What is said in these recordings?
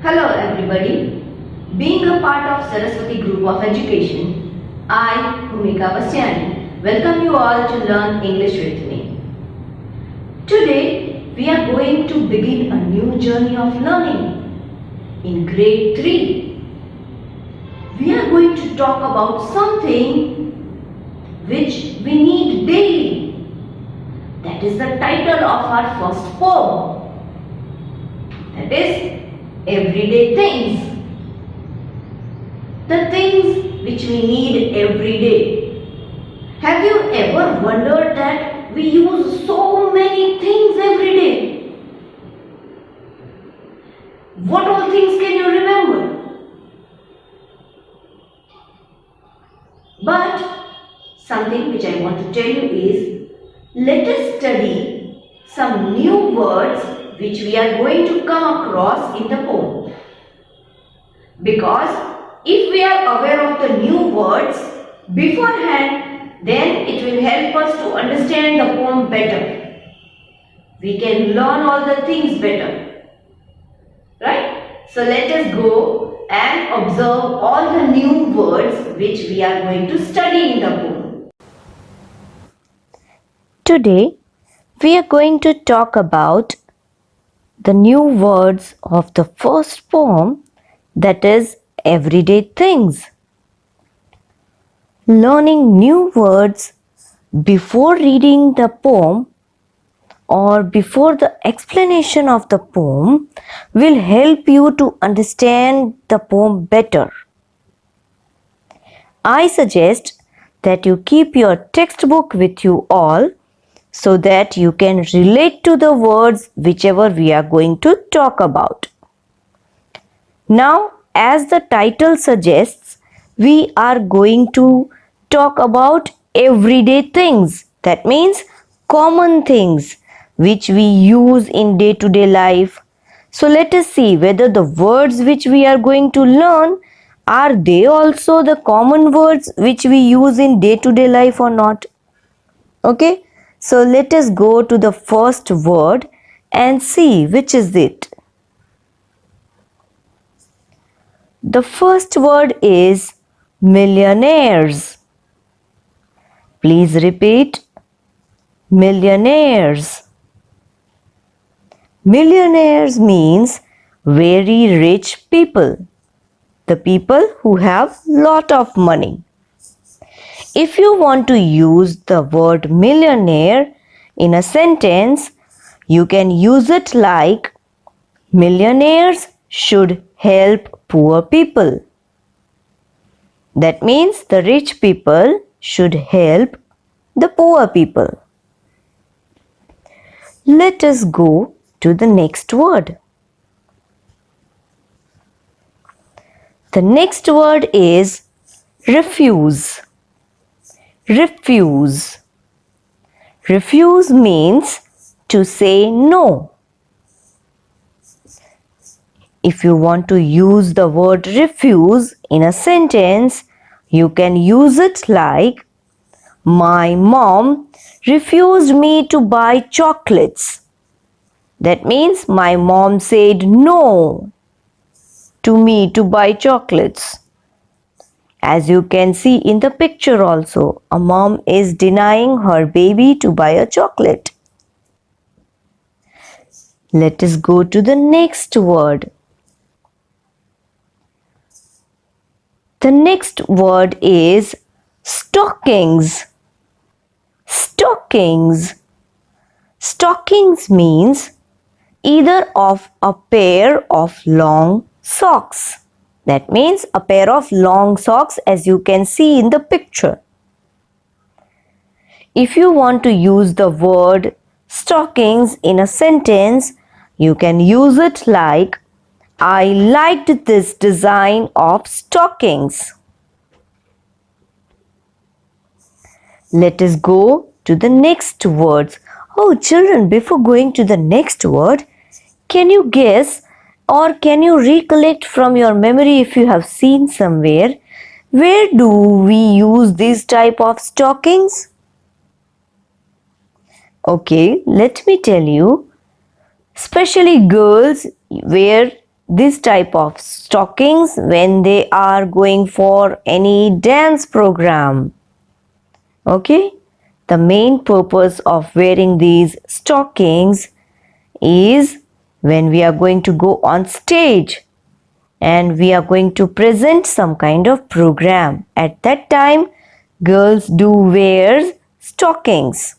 Hello everybody. Being a part of Saraswati Group of Education, I, Bhumika Bastiani, welcome you all to learn English with me. Today, we are going to begin a new journey of learning. In grade 3, we are going to talk about something which we need daily. That is the title of our first poem. That is everyday things. The things which we need every day. Have you ever wondered that we use so many things every day? What all things can you remember? But something which I want to tell you is, let us study some new words which we are going to come across in the poem. Because if we are aware of the new words beforehand, then it will help us to understand the poem better. We can learn all the things better. Right? So let us go and observe all the new words which we are going to study in the poem. Today, we are going to talk about the new words of the first poem, that is everyday things. Learning new words before reading the poem or before the explanation of the poem will help you to understand the poem better. I suggest that you keep your textbook with you all so that you can relate to the words whichever we are going to talk about. Now, as the title suggests, we are going to talk about everyday things. That means common things which we use in day-to-day life. So let us see whether the words which we are going to learn, are they also the common words which we use in day-to-day life or not? Okay, so let us go to the first word and see which is it. The first word is millionaires. Please repeat, millionaires. Millionaires means very rich people, the people who have lot of money. If you want to use the word millionaire in a sentence, you can use it like, millionaires should help poor people. That means the rich people should help the poor people. Let us go to the next word. The next word is refuse. Refuse. Refuse means to say no. If you want to use the word refuse in a sentence, you can use it like, my mom refused me to buy chocolates. That means my mom said no to me to buy chocolates. As you can see in the picture also, a mom is denying her baby to buy a chocolate. Let us go to the next word. The next word is stockings. Stockings. Stockings means either of a pair of long socks. That means a pair of long socks, as you can see in the picture. If you want to use the word stockings in a sentence, you can use it like, I liked this design of stockings. Let us go to the next words. Oh children, before going to the next word, can you guess or can you recollect from your memory, if you have seen somewhere, where do we use this type of stockings? Okay, let me tell you. Especially girls wear this type of stockings when they are going for any dance program. Okay, the main purpose of wearing these stockings is when we are going to go on stage and we are going to present some kind of program. At that time, girls do wear stockings.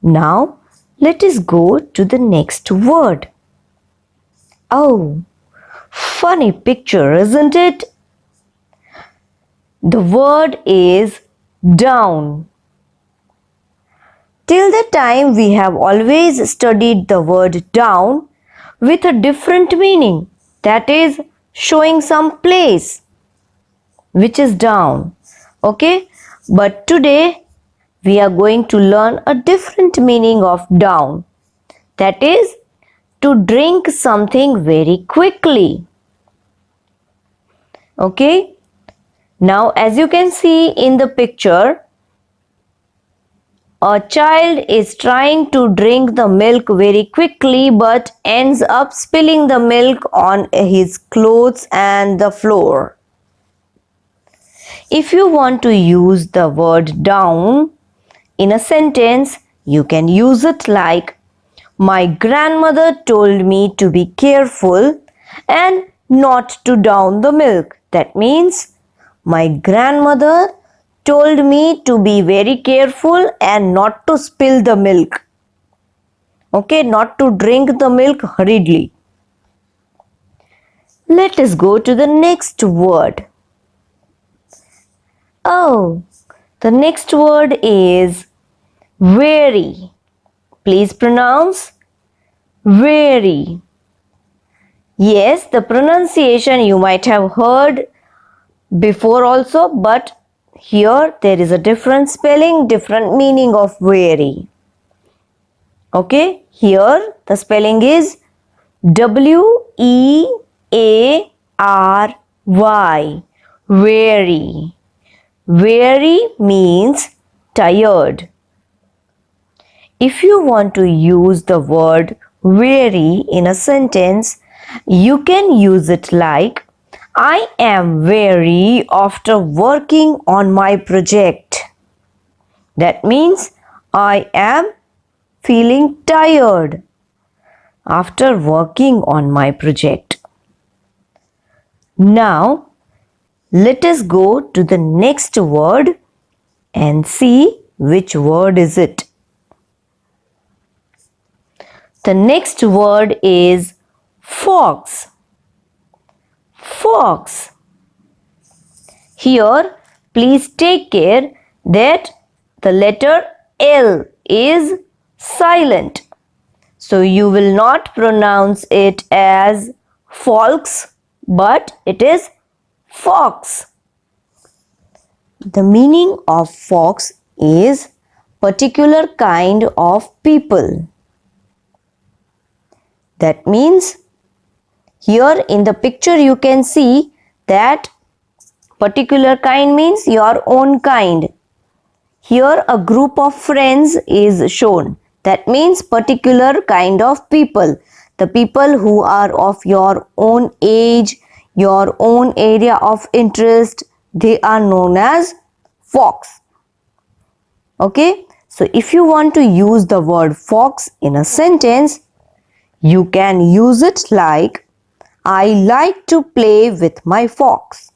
Now, let us go to the next word. Oh, funny picture, isn't it? The word is down. Till the time we have always studied the word down with a different meaning, that is showing some place which is down. Okay, but today we are going to learn a different meaning of down, that is to drink something very quickly. Okay, now as you can see in the picture, a child is trying to drink the milk very quickly but ends up spilling the milk on his clothes and the floor. If you want to use the word down in a sentence, you can use it like, my grandmother told me to be careful and not to down the milk. That means my grandmother told me to be very careful and not to spill the milk. Okay, not to drink the milk hurriedly. Let us go to the next word. Oh, the next word is very. Please pronounce very. Yes, the pronunciation you might have heard before also, but here there is a different spelling, different meaning of very. Okay, here the spelling is W-E-A-R-Y, very. Very means tired. If you want to use the word very in a sentence, you can use it like, I am weary after working on my project. That means I am feeling tired after working on my project. Now, let us go to the next word and see which word is it. The next word is fox. Fox. Here, please take care that the letter L is silent. So you will not pronounce it as folks, but it is fox. The meaning of fox is particular kind of people. That means here in the picture you can see that particular kind means your own kind. Here a group of friends is shown. That means particular kind of people. The people who are of your own age, your own area of interest, they are known as fox. Okay, so if you want to use the word fox in a sentence, you can use it like, I like to play with my fox.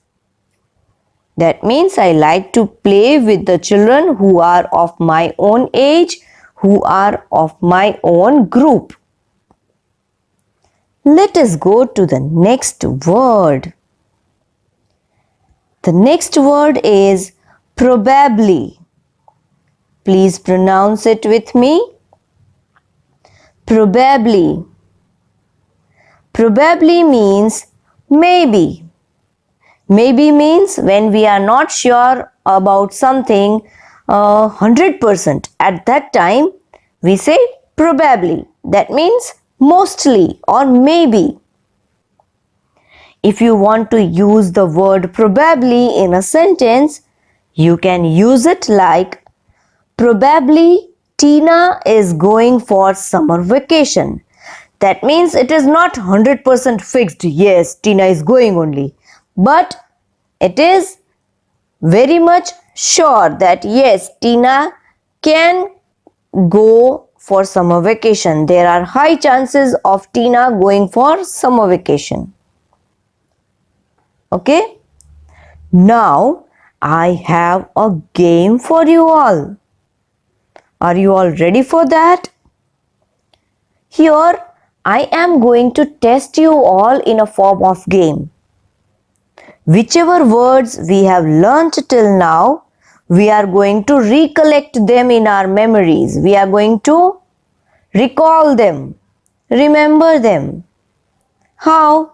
That means I like to play with the children who are of my own age, who are of my own group. Let us go to the next word. The next word is probably. Please pronounce it with me. Probably. Probably means maybe. Maybe means when we are not sure about something 100%. At that time, we say probably. That means mostly or maybe. If you want to use the word probably in a sentence, you can use it like, probably Tina is going for summer vacation. That means it is not 100% fixed. Yes, Tina is going only. But it is very much sure that yes, Tina can go for summer vacation. There are high chances of Tina going for summer vacation. Okay? Now I have a game for you all. Are you all ready for that? Here I am going to test you all in a form of game. Whichever words we have learnt till now, we are going to recollect them in our memories. We are going to recall them, remember them. How?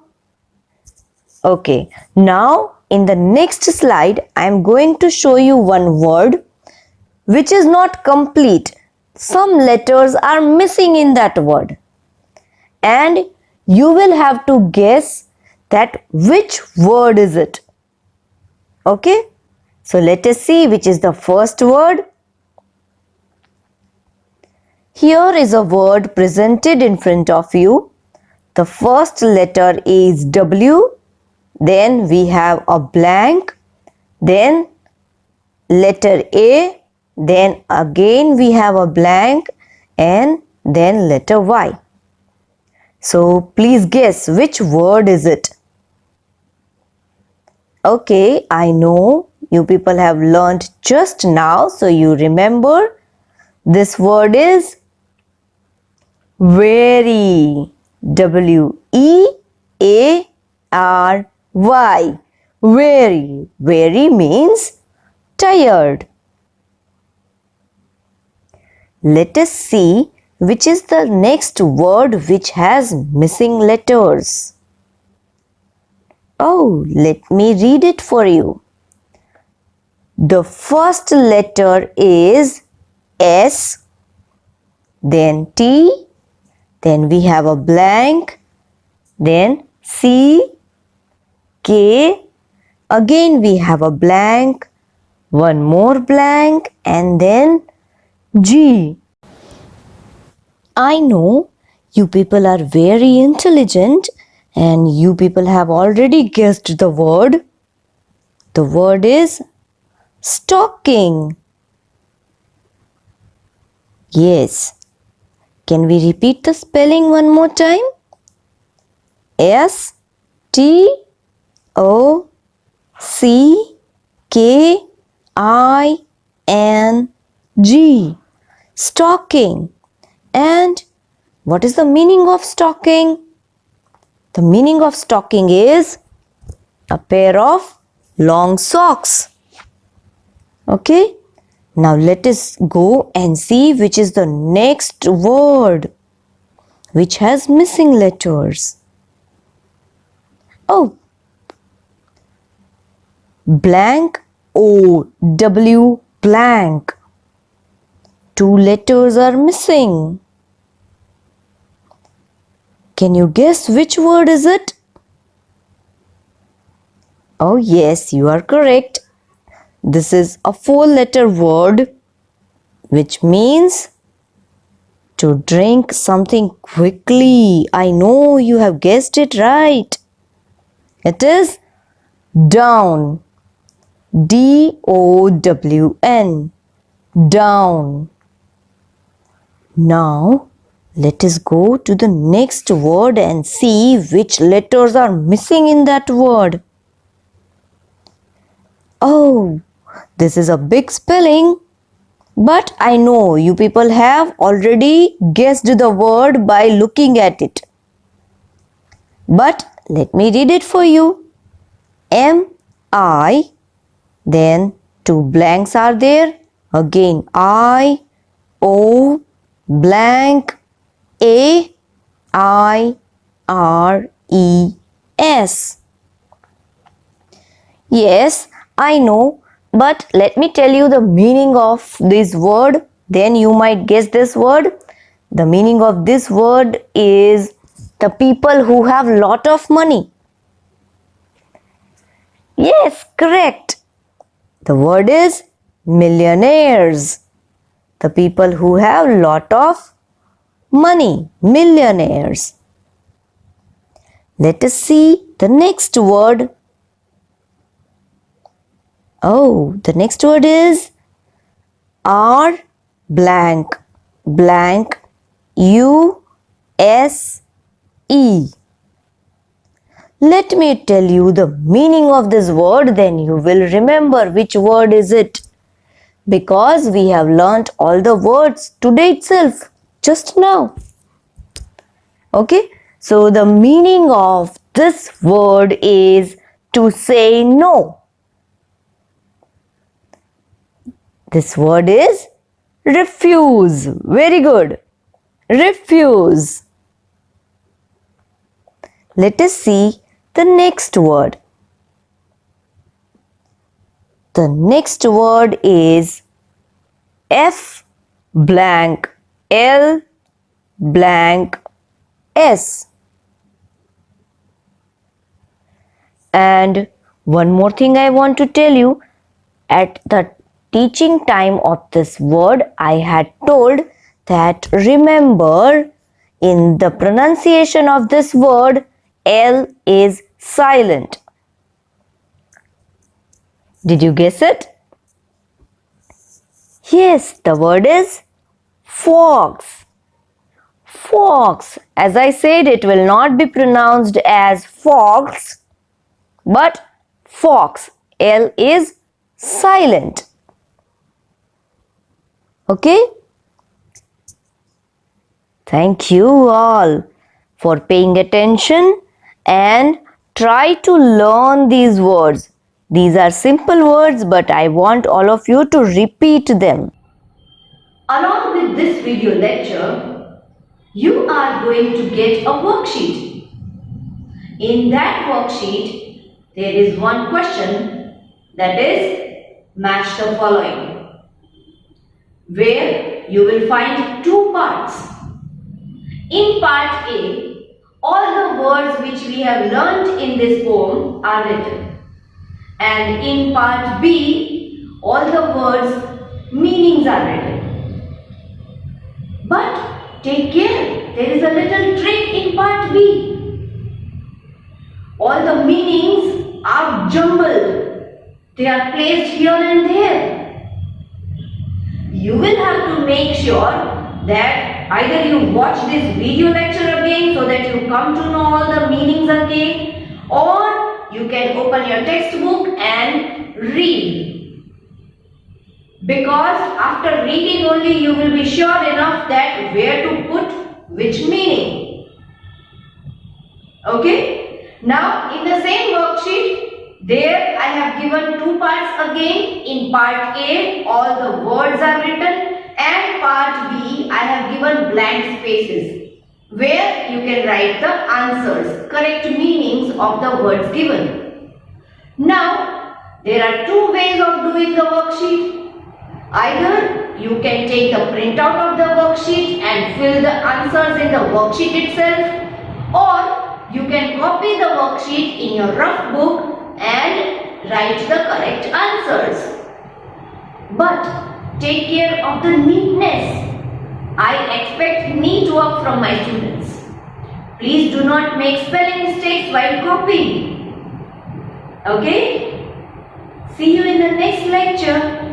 Okay, now in the next slide, I am going to show you one word which is not complete. Some letters are missing in that word. And you will have to guess that which word is it. Okay? So let us see which is the first word. Here is a word presented in front of you. The first letter is W. Then we have a blank. Then letter A. Then again we have a blank. And then letter Y. So please guess which word is it. Okay, I know you people have learnt just now, so you remember this word is very. W-E-A-R-Y. Very. Very means tired. Let us see which is the next word which has missing letters. Oh, let me read it for you. The first letter is S, then T, then we have a blank, then C, K, again we have a blank, one more blank, and then G. I know you people are very intelligent and you people have already guessed the word. The word is stocking. Yes. Can we repeat the spelling one more time? S-T-O-C-K-I-N-G. Stocking. And what is the meaning of stocking? The meaning of stocking is a pair of long socks. Okay? Now let us go and see which is the next word which has missing letters. Oh, blank O-W blank. 2 letters are missing. Can you guess which word is it? Oh yes, you are correct. This is a 4-letter word which means to drink something quickly. I know you have guessed it right. It is down. D-O-W-N. Down. Now, let us go to the next word and see which letters are missing in that word. Oh, this is a big spelling. But I know you people have already guessed the word by looking at it. But let me read it for you. M-I, then 2 blanks are there. Again I-O blank A-I-R-E-S. Yes, I know, but let me tell you the meaning of this word. Then you might guess this word. The meaning of this word is the people who have lot of money. Yes, correct. The word is millionaires. The people who have lot of money, millionaires. Let us see the next word. Oh, the next word is R blank blank U S E. Let me tell you the meaning of this word, then you will remember which word is it. Because we have learnt all the words today itself, just now. Okay, so the meaning of this word is to say no. This word is refuse. Very good. Refuse. Let us see the next word. The next word is F blank L blank S. And one more thing I want to tell you. At the teaching time of this word, I had told that remember, in the pronunciation of this word, L is silent. Did you guess it? Yes, the word is fox. Fox. As I said, it will not be pronounced as fox, but fox. L is silent. Okay? Thank you all for paying attention and try to learn these words. These are simple words, but I want all of you to repeat them. Along with this video lecture, you are going to get a worksheet. In that worksheet, there is one question, that is match the following, where you will find two parts. In part A, all the words which we have learnt in this poem are written. And in part B, all the words' meanings are written. But take care, there is a little trick in part B. All the meanings are jumbled. They are placed here and there. You will have to make sure that either you watch this video lecture again so that you come to know all the meanings again, or you can open your textbook and read. Because after reading only you will be sure enough that where to put which meaning. Okay? Now in the same worksheet, there I have given two parts again. In part A, all the words are written, and part B, I have given blank spaces where you can write the answers, correct meanings of the words given. Now, there are two ways of doing the worksheet. Either you can take the printout of the worksheet and fill the answers in the worksheet itself, or you can copy the worksheet in your rough book and write the correct answers. But take care of the neatness. I expect neat work from my students. Please do not make spelling mistakes while copying. Okay? See you in the next lecture.